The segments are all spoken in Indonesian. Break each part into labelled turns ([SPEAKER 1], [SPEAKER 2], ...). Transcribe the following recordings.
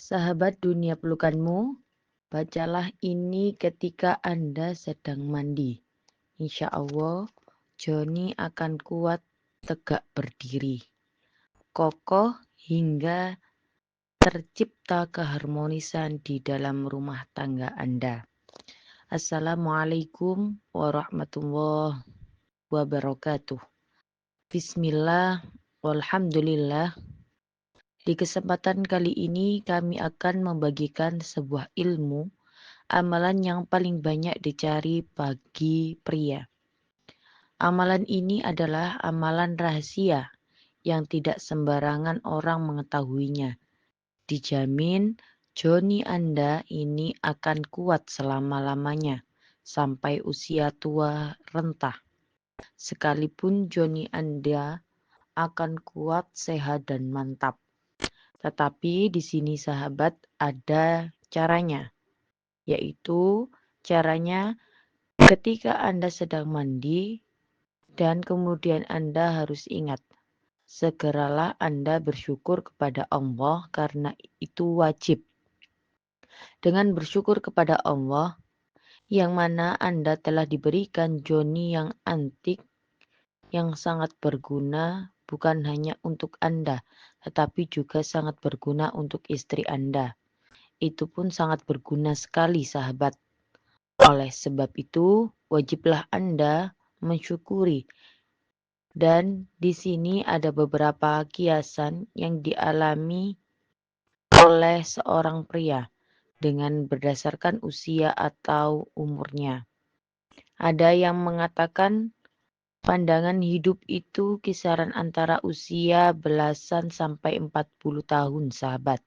[SPEAKER 1] Sahabat dunia pelukanmu, bacalah ini ketika Anda sedang mandi. Insya Allah, Joni akan kuat tegak berdiri, kokoh hingga tercipta keharmonisan di dalam rumah tangga Anda. Assalamualaikum warahmatullahi wabarakatuh. Bismillah, walhamdulillah. Di kesempatan kali ini kami akan membagikan sebuah ilmu, amalan yang paling banyak dicari bagi pria. Amalan ini adalah amalan rahasia yang tidak sembarangan orang mengetahuinya. Dijamin Joni Anda ini akan kuat selama-lamanya sampai usia tua renta. Sekalipun Joni Anda akan kuat, sehat, dan mantap. Tetapi di sini sahabat ada caranya, yaitu caranya ketika Anda sedang mandi dan kemudian Anda harus ingat, segeralah Anda bersyukur kepada Allah karena itu wajib. Dengan bersyukur kepada Allah, yang mana Anda telah diberikan Joni yang antik, yang sangat berguna bukan hanya untuk Anda, tetapi juga sangat berguna untuk istri Anda. Itu pun sangat berguna sekali sahabat. Oleh sebab itu, wajiblah Anda mensyukuri. Dan di sini ada beberapa kiasan yang dialami oleh seorang pria dengan berdasarkan usia atau umurnya. Ada yang mengatakan pandangan hidup itu kisaran antara usia belasan sampai 40 tahun, sahabat.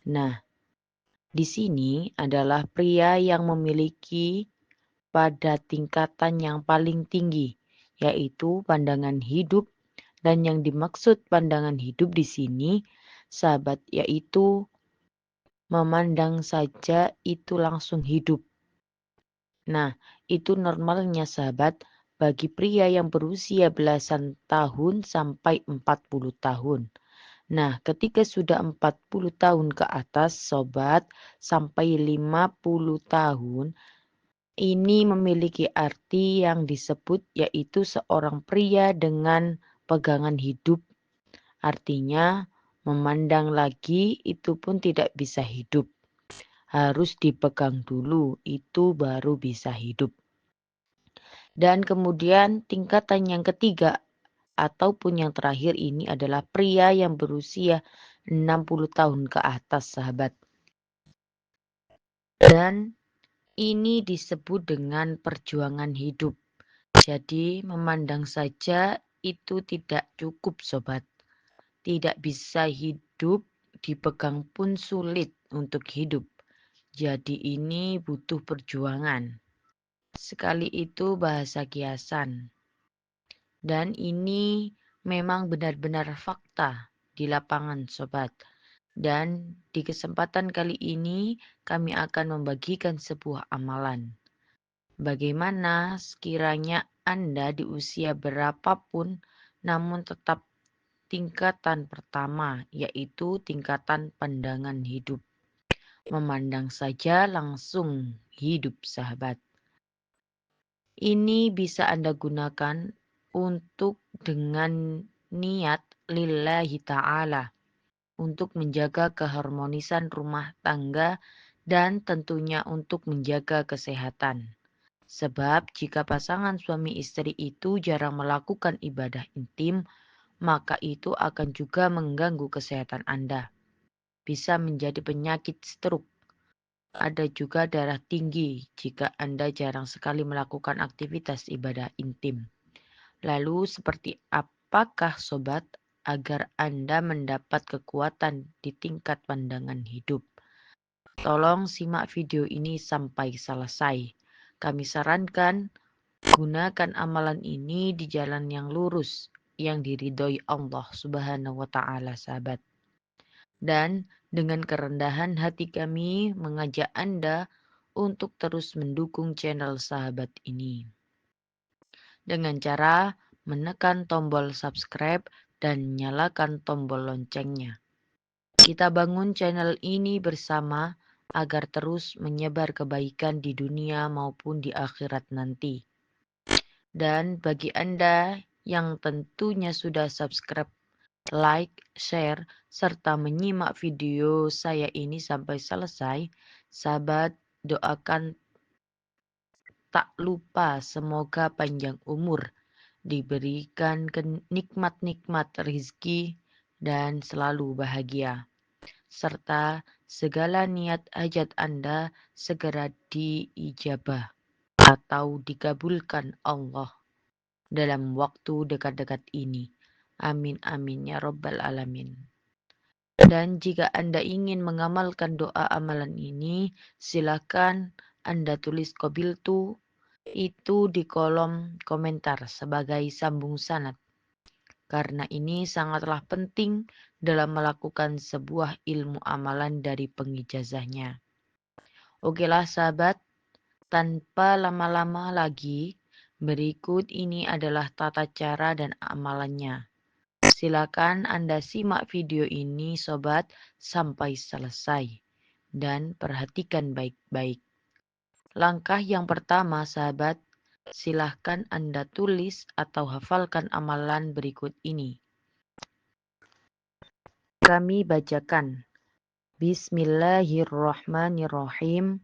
[SPEAKER 1] Nah, di sini adalah pria yang memiliki pada tingkatan yang paling tinggi, yaitu pandangan hidup. Dan yang dimaksud pandangan hidup di sini, sahabat, yaitu memandang saja itu langsung hidup. Nah, itu normalnya sahabat bagi pria yang berusia belasan tahun sampai 40 tahun. Nah, ketika sudah 40 tahun ke atas sobat sampai 50 tahun, ini memiliki arti yang disebut yaitu seorang pria dengan pegangan hidup. Artinya memandang lagi itu pun tidak bisa hidup. Harus dipegang dulu, itu baru bisa hidup. Dan kemudian tingkatan yang ketiga ataupun yang terakhir ini adalah pria yang berusia 60 tahun ke atas, sahabat. Dan ini disebut dengan perjuangan hidup. Jadi memandang saja itu tidak cukup, sobat. Tidak bisa hidup, dipegang pun sulit untuk hidup. Jadi ini butuh perjuangan. Sekali itu bahasa kiasan. Dan ini memang benar-benar fakta di lapangan, sobat. Dan di kesempatan kali ini kami akan membagikan sebuah amalan. Bagaimana sekiranya Anda di usia berapapun namun tetap tingkatan pertama, yaitu tingkatan pandangan hidup. Memandang saja langsung hidup, sahabat. Ini bisa Anda gunakan untuk dengan niat lillahi ta'ala untuk menjaga keharmonisan rumah tangga dan tentunya untuk menjaga kesehatan. Sebab jika pasangan suami istri itu jarang melakukan ibadah intim, maka itu akan juga mengganggu kesehatan Anda. Bisa menjadi penyakit stroke. Ada juga darah tinggi jika Anda jarang sekali melakukan aktivitas ibadah intim. Lalu seperti apakah sobat agar Anda mendapat kekuatan di tingkat pandangan hidup? Tolong simak video ini sampai selesai. Kami sarankan gunakan amalan ini di jalan yang lurus yang diridhoi Allah Subhanahu wa taala, sahabat. Dan dengan kerendahan hati kami mengajak Anda untuk terus mendukung channel sahabat ini. Dengan cara menekan tombol subscribe dan nyalakan tombol loncengnya. Kita bangun channel ini bersama agar terus menyebar kebaikan di dunia maupun di akhirat nanti. Dan bagi Anda yang tentunya sudah subscribe, like, share, serta menyimak video saya ini sampai selesai, sahabat doakan tak lupa semoga panjang umur, diberikan nikmat-nikmat rezeki, dan selalu bahagia. Serta segala niat hajat Anda segera diijabah atau dikabulkan Allah dalam waktu dekat-dekat ini. Amin amin ya rabbal alamin. Dan jika Anda ingin mengamalkan doa amalan ini, silakan Anda tulis qabiltu itu di kolom komentar sebagai sambung sanad. Karena ini sangatlah penting dalam melakukan sebuah ilmu amalan dari pengijazahnya. Okelah sahabat, tanpa lama-lama lagi, berikut ini adalah tata cara dan amalannya. Silakan Anda simak video ini sobat sampai selesai dan perhatikan baik-baik. Langkah yang pertama sahabat, silahkan Anda tulis atau hafalkan amalan berikut ini. Kami bacakan. Bismillahirrahmanirrahim.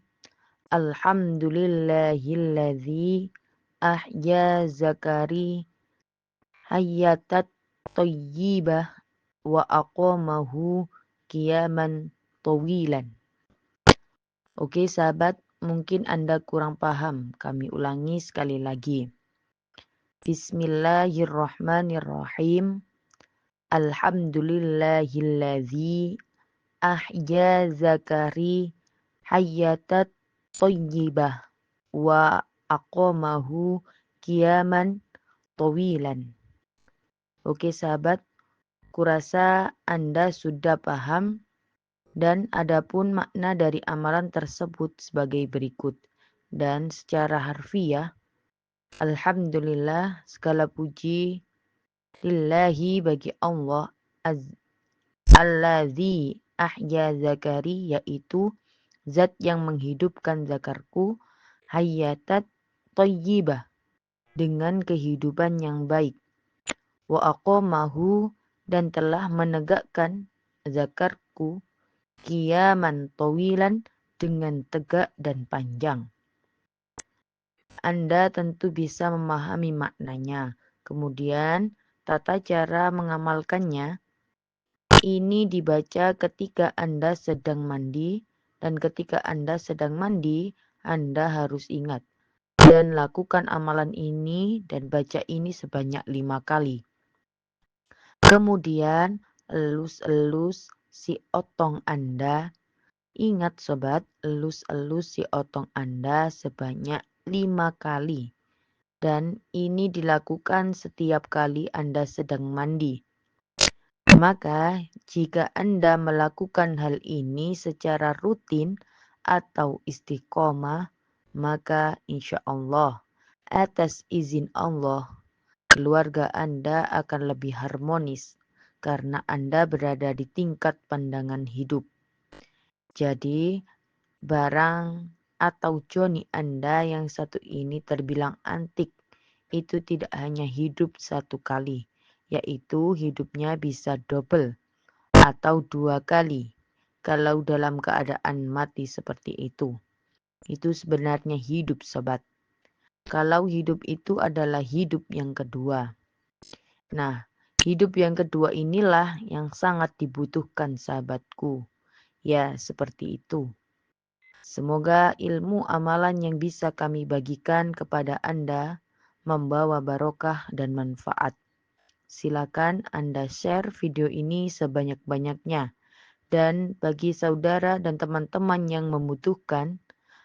[SPEAKER 1] Alhamdulillahilladzi ahya zakari hayyatat thayyibah wa aqamahu qiyaman tawilan. Oke sahabat, mungkin Anda kurang paham. Kami ulangi sekali lagi. Bismillahirrahmanirrahim. Alhamdulillahilladzi ahya zakari hayyatat thayyibah wa aqamahu qiyaman tawilan. Oke sahabat, kurasa Anda sudah paham dan adapun makna dari amalan tersebut sebagai berikut. Dan secara harfiah, Alhamdulillah segala puji lillahi bagi Allah allazi ahya zakari, yaitu zat yang menghidupkan zakarku, hayyatat thayyibah, dengan kehidupan yang baik, wa aqamahu, dan telah menegakkan zakarku, qiyaman tawilan, dengan tegak dan panjang. Anda tentu bisa memahami maknanya. Kemudian tata cara mengamalkannya, ini dibaca ketika Anda sedang mandi, dan ketika Anda sedang mandi, Anda harus ingat dan lakukan amalan ini dan baca ini sebanyak 5 kali. Kemudian elus-elus si otong Anda. Ingat sobat, elus-elus si otong Anda sebanyak 5 kali. Dan ini dilakukan setiap kali Anda sedang mandi. Maka jika Anda melakukan hal ini secara rutin atau istiqomah, maka insya Allah atas izin Allah, keluarga Anda akan lebih harmonis karena Anda berada di tingkat pandangan hidup. Jadi, barang atau joni Anda yang satu ini terbilang antik, itu tidak hanya hidup satu kali, yaitu hidupnya bisa double atau 2 kali. Kalau dalam keadaan mati seperti itu sebenarnya hidup sobat. Kalau hidup itu adalah hidup yang kedua. Nah, hidup yang kedua inilah yang sangat dibutuhkan sahabatku. Ya, seperti itu. Semoga ilmu amalan yang bisa kami bagikan kepada Anda membawa barokah dan manfaat. Silakan Anda share video ini sebanyak-banyaknya. Dan bagi saudara dan teman-teman yang membutuhkan,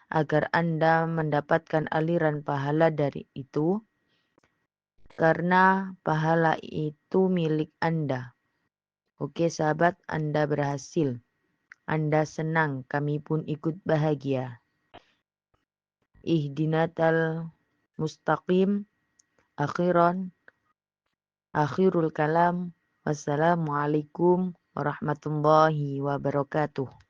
[SPEAKER 1] agar Anda mendapatkan aliran pahala dari itu, karena pahala itu milik Anda. Oke sahabat, Anda berhasil. Anda senang, kami pun ikut bahagia. Ihdinatal mustaqim, akhirul kalam. Wassalamualaikum warahmatullahi wabarakatuh.